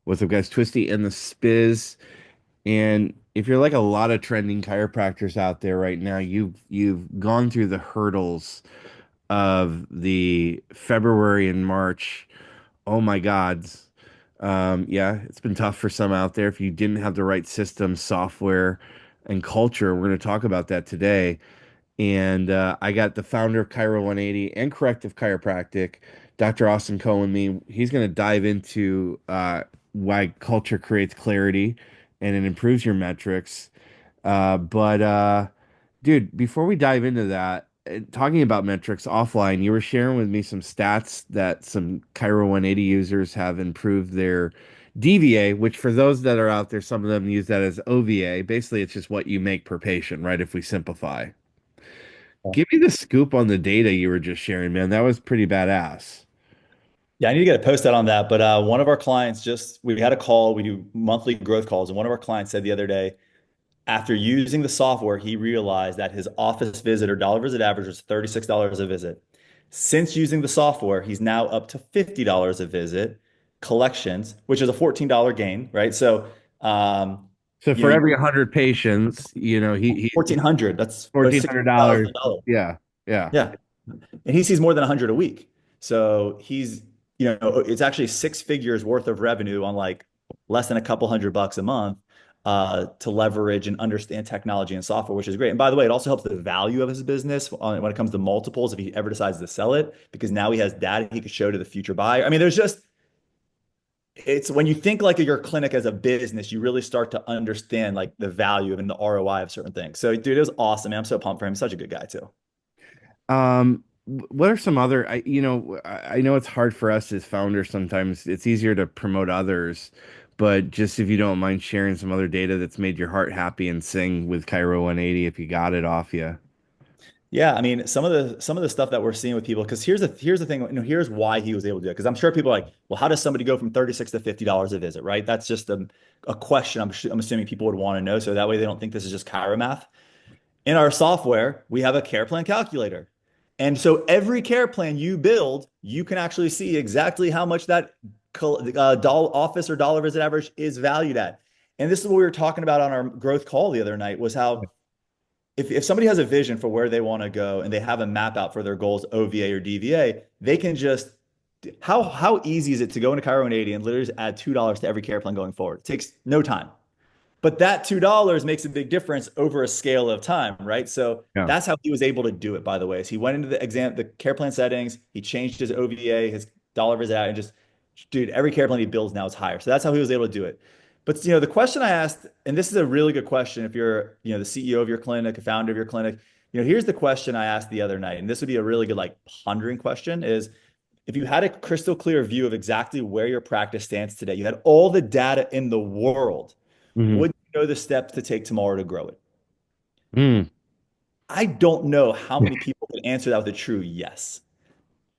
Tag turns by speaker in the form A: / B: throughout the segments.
A: What's up, guys? Twisty and the Spiz. And if you're like a lot of trending chiropractors out there right now, you've gone through the hurdles of the February and March. Oh my God. Yeah, it's been tough for some out there. If you didn't have the right system, software, and culture, we're going to talk about that today. And I got the founder of Chiro180 and Corrective Chiropractic, Dr. Austin Cohen. Me, he's going to dive into why culture creates clarity and it improves your metrics. But dude, before we dive into that, talking about metrics offline, you were sharing with me some stats that some Chiro180 users have improved their DVA, which for those that are out there, some of them use that as OVA. Basically, it's just what you make per patient, right? If we simplify. Give me the scoop on the data you were just sharing, man. That was pretty badass.
B: Yeah, I need to get a post out on that. But one of our clients we had a call, we do monthly growth calls. And one of our clients said the other day, after using the software, he realized that his office visit or dollar visit average was $36 a visit. Since using the software, he's now up to $50 a visit collections, which is a $14 gain, right? So,
A: So
B: you
A: for
B: know,
A: every 100 patients, he
B: 1,400, that's
A: $1,400.
B: $60,000.
A: Yeah, yeah.
B: Yeah. And he sees more than 100 a week. So it's actually six figures worth of revenue on like less than a couple $100 a month to leverage and understand technology and software, which is great. And by the way, it also helps the value of his business when it comes to multiples if he ever decides to sell it, because now he has data he could show to the future buyer. I mean, it's when you think like of your clinic as a business, you really start to understand like the value and the ROI of certain things. So, dude, it was awesome, man. I'm so pumped for him. He's such a good guy too.
A: What are some other, I know it's hard for us as founders sometimes. It's easier to promote others, but just if you don't mind sharing some other data that's made your heart happy and sing with Cairo 180 if you got it off you.
B: Yeah, I mean, some of the stuff that we're seeing with people, because here's the thing, here's why he was able to do it. Because I'm sure people are like, well, how does somebody go from 36 to $50 a visit, right? That's just a question I'm assuming people would want to know. So that way they don't think this is just Chiromath. Math. In our software, we have a care plan calculator. And so every care plan you build, you can actually see exactly how much that dollar office or dollar visit average is valued at. And this is what we were talking about on our growth call the other night was how if somebody has a vision for where they want to go and they have a map out for their goals, OVA or DVA, they can just how easy is it to go into Chiro180 and literally just add $2 to every care plan going forward? It takes no time. But that $2 makes a big difference over a scale of time, right? So
A: Yeah.
B: that's how he was able to do it, by the way. So he went into the care plan settings, he changed his OVA, his dollar visit out, and just, dude, every care plan he builds now is higher. So that's how he was able to do it. But the question I asked, and this is a really good question if you're, the CEO of your clinic, a founder of your clinic, here's the question I asked the other night, and this would be a really good like pondering question is if you had a crystal clear view of exactly where your practice stands today, you had all the data in the world,
A: Hmm.
B: would you know the steps to take tomorrow to grow it?
A: Mm.
B: I don't know how many people can answer that with a true yes.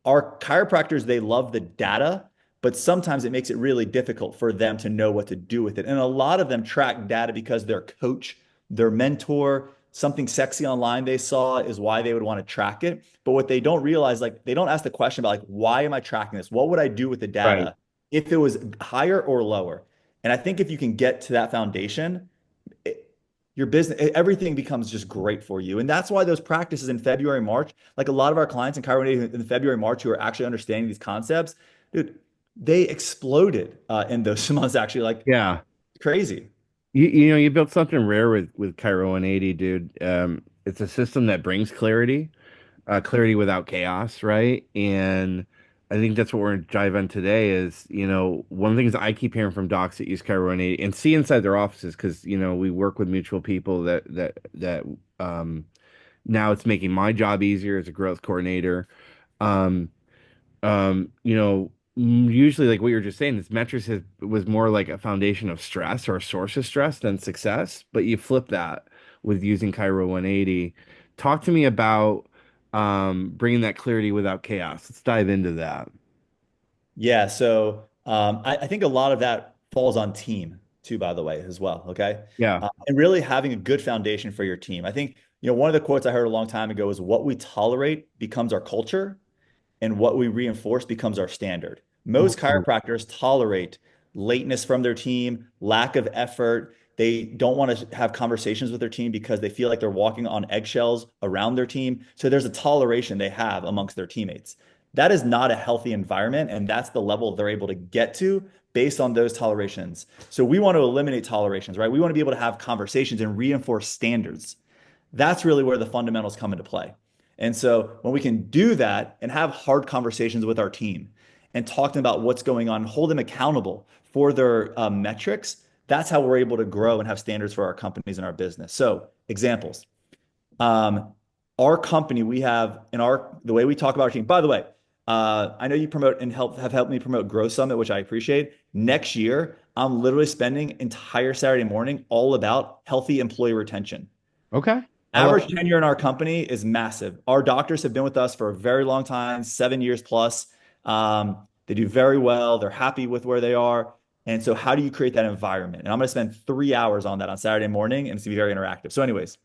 B: Our chiropractors, they love the data, but sometimes it makes it really difficult for them to know what to do with it. And a lot of them track data because their coach, their mentor, something sexy online they saw is why they would want to track it. But what they don't realize, like they don't ask the question about like, why am I tracking this? What would I do with the
A: Right.
B: data if it was higher or lower? And I think if you can get to that foundation, your business, everything becomes just great for you. And that's why those practices in February, March, like a lot of our clients in chiropractic in February, March, who are actually understanding these concepts, dude, they exploded in those months, actually, like
A: Yeah.
B: crazy.
A: You built something rare with Cairo 180, dude. It's a system that brings clarity. Clarity without chaos, right? And I think that's what we're going to dive on today is, one of the things I keep hearing from docs that use Chiro180 and see inside their offices, because, we work with mutual people that now it's making my job easier as a growth coordinator. Um, usually like what you're just saying, this was more like a foundation of stress or a source of stress than success, but you flip that with using Cairo 180. Talk to me about bringing that clarity without chaos. Let's dive into that.
B: Yeah. So I think a lot of that falls on team too, by the way, as well. Okay.
A: Yeah.
B: And really having a good foundation for your team. I think, one of the quotes I heard a long time ago is what we tolerate becomes our culture and what we reinforce becomes our standard. Most
A: Ooh.
B: chiropractors tolerate lateness from their team, lack of effort. They don't want to have conversations with their team because they feel like they're walking on eggshells around their team. So there's a toleration they have amongst their teammates. That is not a healthy environment. And that's the level they're able to get to based on those tolerations. So we want to eliminate tolerations, right? We want to be able to have conversations and reinforce standards. That's really where the fundamentals come into play. And so when we can do that and have hard conversations with our team and talk to them about what's going on, hold them accountable for their metrics, that's how we're able to grow and have standards for our companies and our business. So examples, um, our company, we have in the way we talk about our team, by the way, I know you promote and have helped me promote Grow Summit, which I appreciate. Next year, I'm literally spending entire Saturday morning all about healthy employee retention.
A: Okay. I love
B: Average tenure in our company is massive. Our doctors have been with us for a very long time, 7 years plus. They do very well. They're happy with where they are. And so, how do you create that environment? And I'm going to spend 3 hours on that on Saturday morning, and it's going to be very interactive. So, anyways,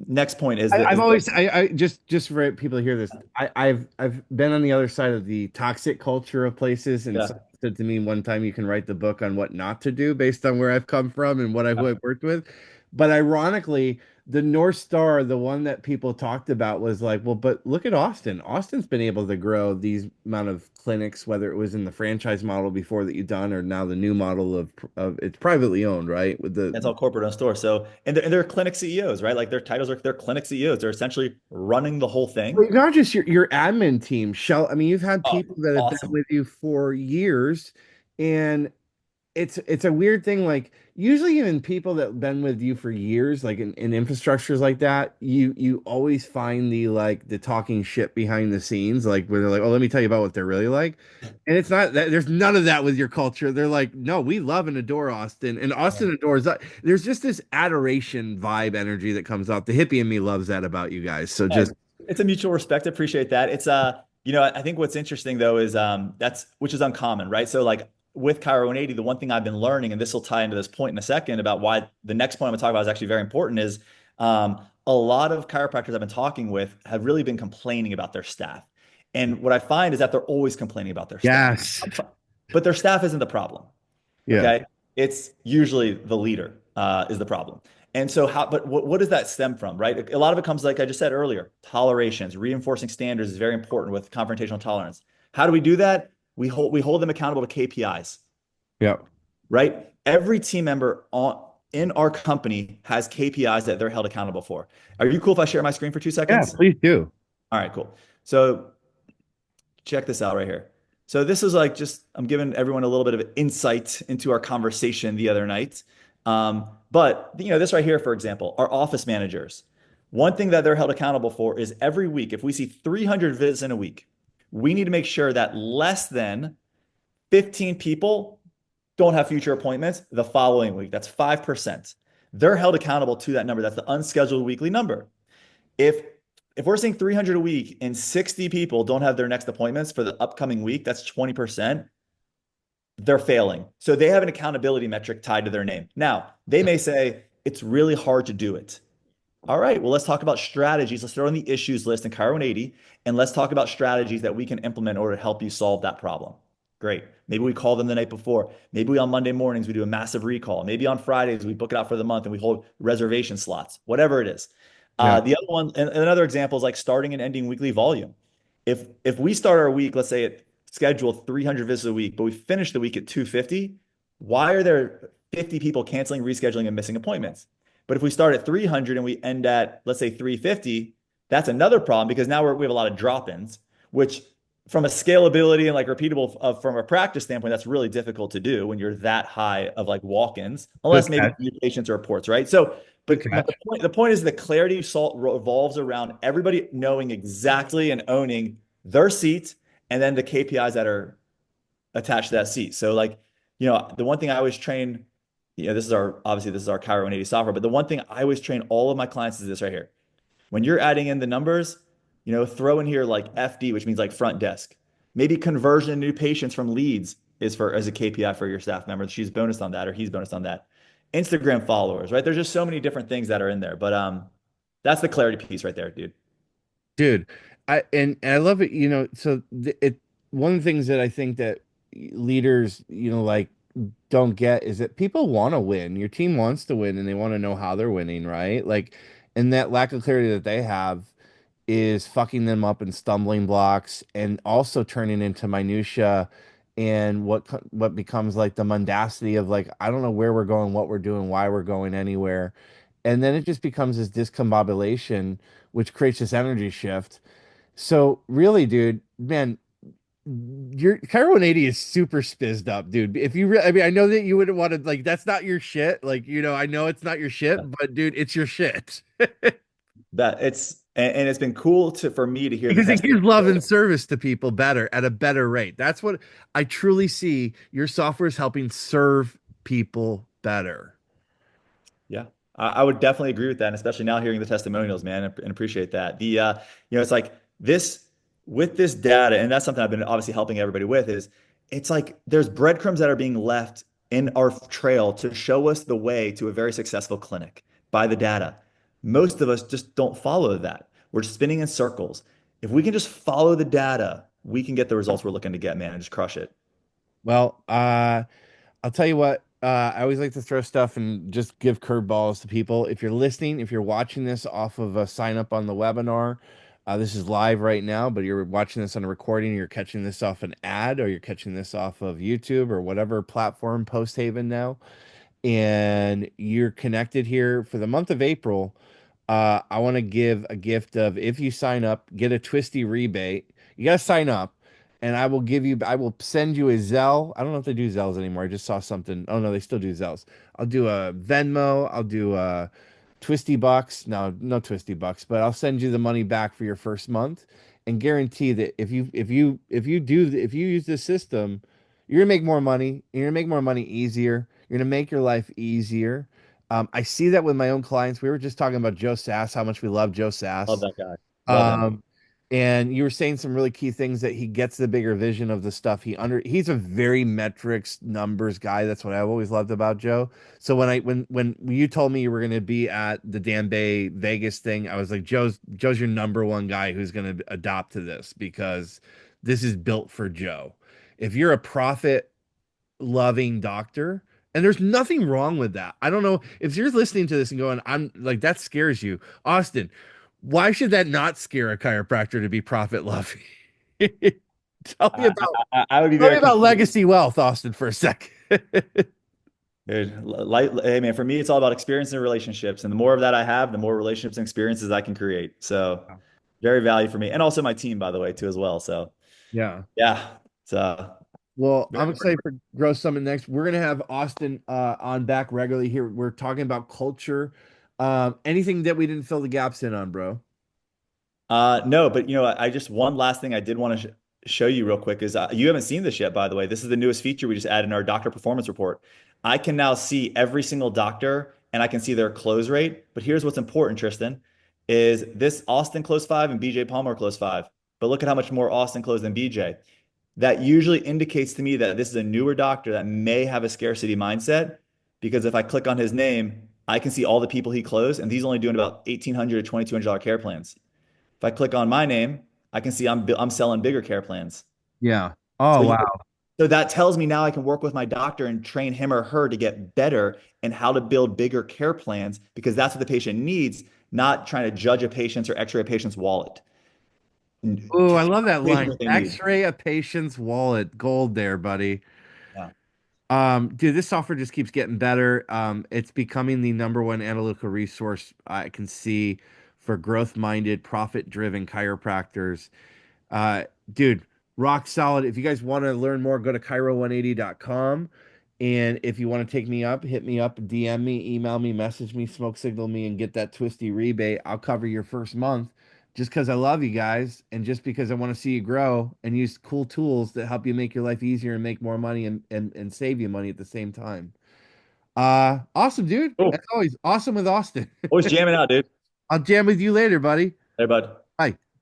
B: next point is
A: I've
B: the
A: always I just for people to hear this, I've been on the other side of the toxic culture of places, and
B: yeah.
A: someone said to me one time, you can write the book on what not to do based on where I've come from and what I've worked with. But ironically, the North Star, the one that people talked about was like, well, but look at Austin. Austin's been able to grow these amount of clinics, whether it was in the franchise model before that you've done, or now the new model of it's privately owned, right? With
B: It's
A: the
B: all corporate owned store. So, and they're clinic CEOs, right? Like their titles are they're clinic CEOs. They're essentially running the whole thing.
A: Well, not just your admin team, Shell. I mean, you've had
B: Oh,
A: people that have been
B: awesome.
A: with you for years, and it's a weird thing. Like usually, even people that have been with you for years, like in infrastructures like that, you always find the like the talking shit behind the scenes, like where they're like, "Oh, let me tell you about what they're really like," and it's not that there's none of that with your culture. They're like, "No, we love and adore Austin, and Austin adores that." There's just this adoration vibe energy that comes out. The hippie in me loves that about you guys. So
B: Yeah,
A: just
B: it's a mutual respect. Appreciate that. It's I think what's interesting though is that's which is uncommon, right? So like with Chiro 180, the one thing I've been learning, and this will tie into this point in a second about why the next point I'm gonna talk about is actually very important, is a lot of chiropractors I've been talking with have really been complaining about their staff. And what I find is that they're always complaining about their staff.
A: yes.
B: But their staff isn't the problem.
A: Yeah.
B: Okay. It's usually the leader is the problem. And so but what does that stem from, right? A lot of it comes, like I just said earlier, tolerations, reinforcing standards is very important with confrontational tolerance. How do we do that? We hold them accountable to KPIs,
A: Yeah.
B: right? Every team member in our company has KPIs that they're held accountable for. Are you cool if I share my screen for two
A: Yeah,
B: seconds?
A: please do.
B: All right, cool. So check this out right here. So this is like just I'm giving everyone a little bit of insight into our conversation the other night. But this right here, for example, our office managers. One thing that they're held accountable for is every week, if we see 300 visits in a week, we need to make sure that less than 15 people don't have future appointments the following week. That's 5%. They're held accountable to that number. That's the unscheduled weekly number. If if we're seeing 300 a week and 60 people don't have their next appointments for the upcoming week, that's 20%. They're failing. So they have an accountability metric tied to their name. Now, they may say it's really hard to do it. All right, well, let's talk about strategies. Let's throw in the issues list in Chiro 180, and let's talk about strategies that we can implement in order to help you solve that problem. Great. Maybe we call them the night before. Maybe on Monday mornings we do a massive recall. Maybe on Fridays we book it out for the month and we hold reservation slots, whatever it is.
A: Yeah.
B: The other one, and another example is like starting and ending weekly volume. If we start our week, let's say at schedule 300 visits a week, but we finish the week at 250, why are there 50 people canceling, rescheduling, and missing appointments? But if we start at 300 and we end at, let's say, 350, that's another problem because now we have a lot of drop-ins, which from a scalability and like repeatable from a practice standpoint, that's really difficult to do when you're that high of like walk-ins,
A: Good
B: unless maybe
A: catch.
B: new patients or reports, right? So,
A: Good
B: but
A: catch.
B: the point is the clarity revolves around everybody knowing exactly and owning their seat and then the KPIs that are attached to that seat. So like, the one thing I always train, this is our Chiro 180 software, but the one thing I always train all of my clients is this right here. When you're adding in the numbers, throw in here like FD, which means like front desk. Maybe conversion of new patients from leads is for as a KPI for your staff member. She's bonused on that or he's bonused on that. Instagram followers, right? There's just so many different things that are in there. But that's the clarity piece right there, dude.
A: Dude, and I love it, so it one of the things that I think that leaders, like don't get is that people want to win. Your team wants to win and they want to know how they're winning, right? Like, and that lack of clarity that they have is fucking them up in stumbling blocks and also turning into minutia and what becomes like the mundacity of like I don't know where we're going, what we're doing, why we're going anywhere. And then it just becomes this discombobulation, which creates this energy shift. So really, dude, man, your Chiro180 is super spizzed up, dude. If you I mean, I know that you wouldn't want to like that's not your shit. Like, I know it's not your shit, but dude, it's your shit.
B: That it's and it's been cool to for me to hear the
A: Because it gives
B: testimony.
A: love and service to people better at a better rate. That's what I truly see. Your software is helping serve people better.
B: Yeah, I would definitely agree with that, and especially now hearing the testimonials, man, and appreciate that. It's like this with this data, and that's something I've been obviously helping everybody with is it's like there's breadcrumbs that are being left in our trail to show us the way to a very successful clinic by the data. Most of us just don't follow that. We're spinning in circles. If we can just follow the data, we can get the results we're looking to get, man, and just crush it.
A: Well, I'll tell you what, I always like to throw stuff and just give curveballs to people. If you're listening, if you're watching this off of a sign up on the webinar, this is live right now, but you're watching this on a recording, you're catching this off an ad, or you're catching this off of YouTube or whatever platform, Post Haven now, and you're connected here for the month of April, I want to give a gift of if you sign up, get a Twisty rebate. You got to sign up, and I will send you a Zelle. I don't know if they do Zelles anymore. I just saw something. Oh no, they still do Zelles. I'll do a Venmo. I'll do a Twisty Bucks. No, no Twisty Bucks, but I'll send you the money back for your first month and guarantee that if you use this system, you're gonna make more money. You're gonna make more money easier. You're gonna make your life easier. I see that with my own clients. We were just talking about Joe Sass, how much we love Joe
B: Love
A: Sass.
B: that guy. Love him.
A: Um, and you were saying some really key things that he gets the bigger vision of the stuff he's a very metrics numbers guy. That's what I've always loved about Joe. So when you told me you were going to be at the Dan Bay Vegas thing, I was like, Joe's your number one guy who's going to adopt to this because this is built for Joe. If you're a profit loving doctor. And there's nothing wrong with that. I don't know if you're listening to this and going, I'm like, that scares you. Austin, why should that not scare a chiropractor to be profit loving? tell me
B: I,
A: about
B: I would be
A: tell me
B: very
A: about
B: confused.
A: legacy wealth, Austin, for a second.
B: Dude, hey man, for me, it's all about experience and relationships. And the more of that I have, the more relationships and experiences I can create. So very value for me. And also my team, by the way, too, as well. So
A: Yeah.
B: yeah, it's
A: Well,
B: very
A: I'm
B: important.
A: excited for Growth Summit next. We're gonna have Austin on back regularly here. We're talking about culture. Anything that we didn't fill the gaps in on, bro?
B: No, but I just one last thing I did want to show you real quick is you haven't seen this yet, by the way. This is the newest feature we just added in our doctor performance report. I can now see every single doctor and I can see their close rate. But here's what's important, Tristan, is this Austin close five and BJ Palmer close five. But look at how much more Austin closed than BJ. That usually indicates to me that this is a newer doctor that may have a scarcity mindset because if I click on his name, I can see all the people he closed, and he's only doing about $1,800 to $2,200 care plans. If I click on my name, I can see I'm selling bigger care plans.
A: Yeah.
B: So
A: Oh,
B: you
A: wow.
B: so that tells me now I can work with my doctor and train him or her to get better and how to build bigger care plans because that's what the patient needs, not trying to judge a patient's or x-ray a patient's wallet.
A: Oh, I
B: Tell
A: love that
B: the patient
A: line.
B: what they need.
A: X-ray a patient's wallet. Gold there, buddy.
B: Yeah.
A: Dude, this software just keeps getting better. It's becoming the number one analytical resource I can see for growth-minded, profit-driven chiropractors. Uh, dude, rock solid. If you guys want to learn more, go to Chiro180.com. And if you want to take me up, hit me up, DM me, email me, message me, smoke signal me, and get that twisty rebate. I'll cover your first month just because I love you guys and just because I want to see you grow and use cool tools that help you make your life easier and make more money and save you money at the same time. Awesome, dude. As
B: Cool.
A: always, awesome with Austin.
B: Always jamming out, dude.
A: I'll jam with you later, buddy.
B: Hey, bud.
A: Bye.